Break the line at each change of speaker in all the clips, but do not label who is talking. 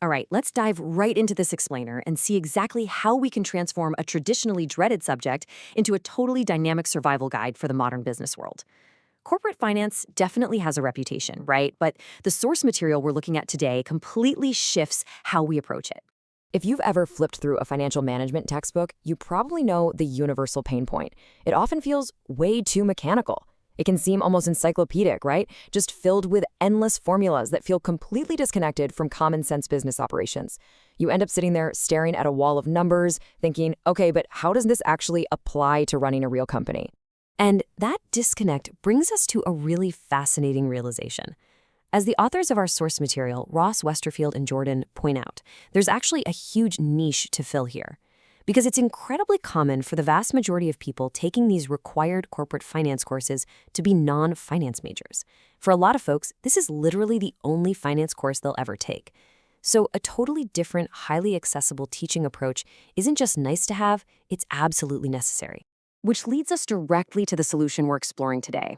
All right, let's dive right into this explainer and see exactly how we can transform a traditionally dreaded subject into a totally dynamic survival guide for the modern business world. Corporate finance definitely has a reputation, right? But the source material we're looking at today completely shifts how we approach it.
If you've ever flipped through a financial management textbook, you probably know the universal pain point. It often feels way too mechanical. It can seem almost encyclopedic, right? Just filled with endless formulas that feel completely disconnected from common sense business operations. You end up sitting there staring at a wall of numbers, thinking, okay, but how does this actually apply to running a real company?
And that disconnect brings us to a really fascinating realization. As the authors of our source material, Ross, Westerfield, and Jordan, point out, there's actually a huge niche to fill here. Because it's incredibly common for the vast majority of people taking these required corporate finance courses to be non-finance majors. For a lot of folks, this is literally the only finance course they'll ever take. So a totally different, highly accessible teaching approach isn't just nice to have, it's absolutely necessary. Which leads us directly to the solution we're exploring today.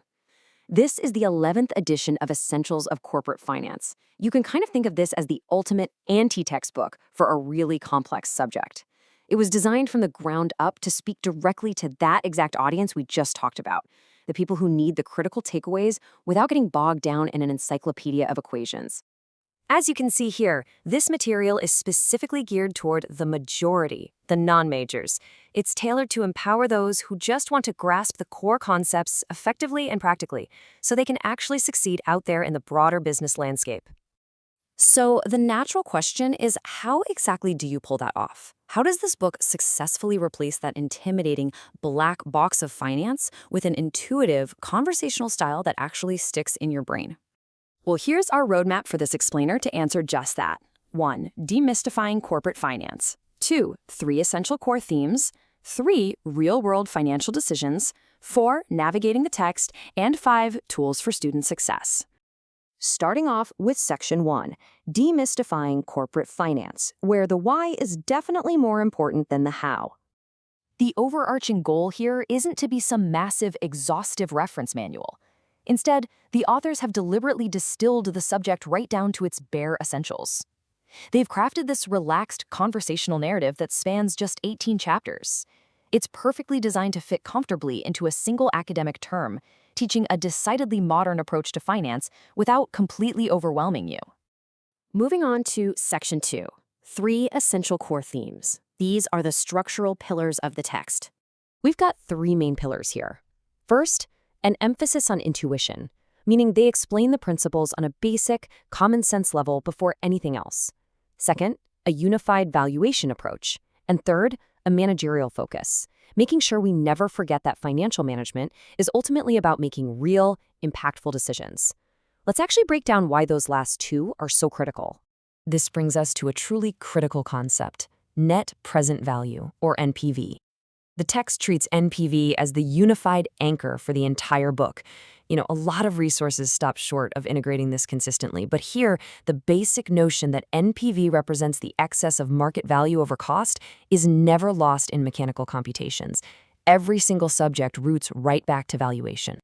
This is the 11th edition of Essentials of Corporate Finance. You can kind of think of this as the ultimate anti-textbook for a really complex subject. It was designed from the ground up to speak directly to that exact audience we just talked about, the people who need the critical takeaways without getting bogged down in an encyclopedia of equations. As you can see here, this material is specifically geared toward the majority, the non-majors. It's tailored to empower those who just want to grasp the core concepts effectively and practically, so they can actually succeed out there in the broader business landscape. So the natural question is, how exactly do you pull that off? How does this book successfully replace that intimidating black box of finance with an intuitive, conversational style that actually sticks in your brain? Well, here's our roadmap for this explainer to answer just that. 1. Demystifying corporate finance. 2. 3 essential core themes. 3. Real-world financial decisions. 4. Navigating the text. And 5. Tools for student success. Starting off with Section 1, Demystifying Corporate Finance, where the why is definitely more important than the how. The overarching goal here isn't to be some massive, exhaustive reference manual. Instead, the authors have deliberately distilled the subject right down to its bare essentials. They've crafted this relaxed, conversational narrative that spans just 18 chapters. It's perfectly designed to fit comfortably into a single academic term, teaching a decidedly modern approach to finance without completely overwhelming you. Moving on to Section 2, 3 essential core themes. These are the structural pillars of the text. We've got 3 main pillars here. First, an emphasis on intuition, meaning they explain the principles on a basic, common-sense level before anything else. Second, a unified valuation approach. And third, a managerial focus, making sure we never forget that financial management is ultimately about making real, impactful decisions. Let's actually break down why those last 2 are so critical. This brings us to a truly critical concept, net present value, or NPV. The text treats NPV as the unified anchor for the entire book. A lot of resources stop short of integrating this consistently, but here, the basic notion that NPV represents the excess of market value over cost is never lost in mechanical computations. Every single subject roots right back to valuation.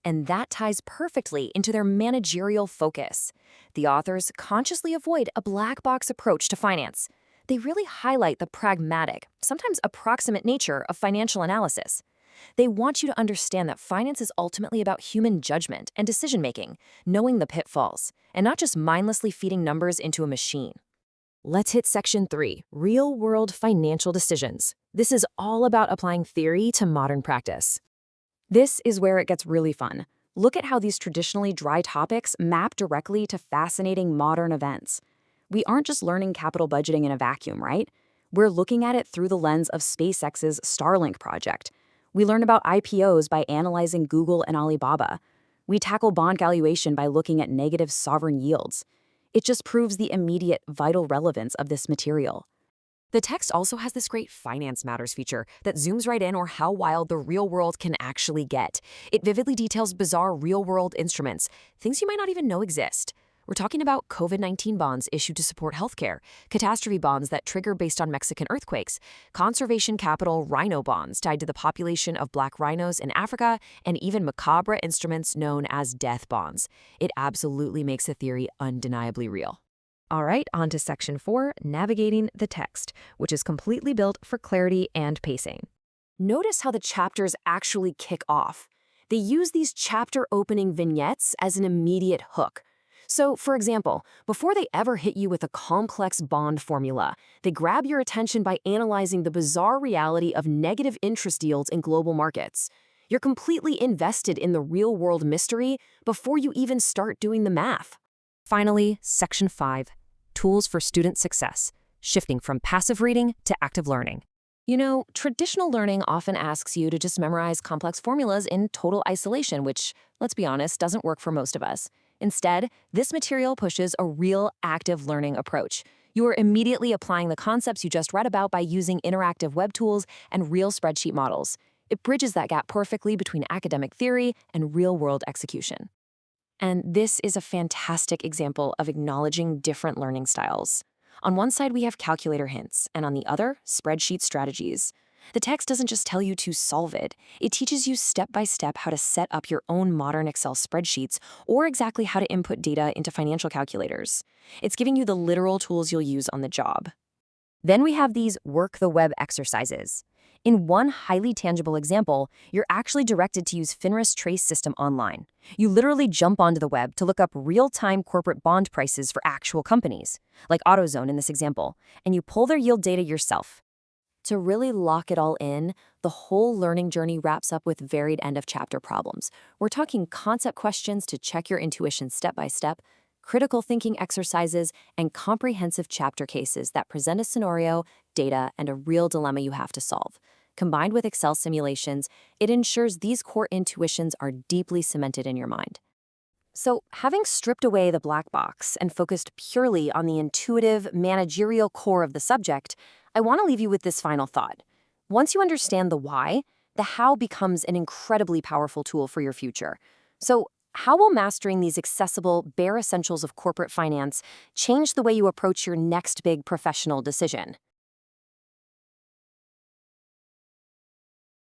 And that ties perfectly into their managerial focus. The authors consciously avoid a black box approach to finance. They really highlight the pragmatic, sometimes approximate nature of financial analysis. They want you to understand that finance is ultimately about human judgment and decision-making, knowing the pitfalls, and not just mindlessly feeding numbers into a machine. Let's hit Section 3, Real-World Financial Decisions. This is all about applying theory to modern practice. This is where it gets really fun. Look at how these traditionally dry topics map directly to fascinating modern events. We aren't just learning capital budgeting in a vacuum, right? We're looking at it through the lens of SpaceX's Starlink project. We learn about IPOs by analyzing Google and Alibaba. We tackle bond valuation by looking at negative sovereign yields. It just proves the immediate, vital relevance of this material. The text also has this great Finance Matters feature that zooms right in on how wild the real world can actually get. It vividly details bizarre real-world instruments, things you might not even know exist. We're talking about COVID-19 bonds issued to support healthcare, catastrophe bonds that trigger based on Mexican earthquakes, conservation capital rhino bonds tied to the population of black rhinos in Africa, and even macabre instruments known as death bonds. It absolutely makes the theory undeniably real.
All right, on to Section 4, Navigating the Text, which is completely built for clarity and pacing.
Notice how the chapters actually kick off. They use these chapter-opening vignettes as an immediate hook. So, for example, before they ever hit you with a complex bond formula, they grab your attention by analyzing the bizarre reality of negative interest yields in global markets. You're completely invested in the real-world mystery before you even start doing the math.
Finally, Section 5, Tools for Student Success, shifting from passive reading to active learning. You know, traditional learning often asks you to just memorize complex formulas in total isolation, which, let's be honest, doesn't work for most of us. Instead, this material pushes a real active learning approach. You are immediately applying the concepts you just read about by using interactive web tools and real spreadsheet models. It bridges that gap perfectly between academic theory and real-world execution. And this is a fantastic example of acknowledging different learning styles. On one side, we have calculator hints, and on the other, spreadsheet strategies. The text doesn't just tell you to solve it. It teaches you step by step how to set up your own modern Excel spreadsheets or exactly how to input data into financial calculators. It's giving you the literal tools you'll use on the job. Then we have these work the web exercises. In one highly tangible example, you're actually directed to use FINRA's trace system online. You literally jump onto the web to look up real-time corporate bond prices for actual companies, like AutoZone in this example, and you pull their yield data yourself. To really lock it all in, the whole learning journey wraps up with varied end-of-chapter problems. We're talking concept questions to check your intuition step by step, critical thinking exercises, and comprehensive chapter cases that present a scenario, data, and a real dilemma you have to solve. Combined with Excel simulations, it ensures these core intuitions are deeply cemented in your mind. So, having stripped away the black box and focused purely on the intuitive, managerial core of the subject, I want to leave you with this final thought. Once you understand the why, the how becomes an incredibly powerful tool for your future. So, how will mastering these accessible, bare essentials of corporate finance change the way you approach your next big professional decision?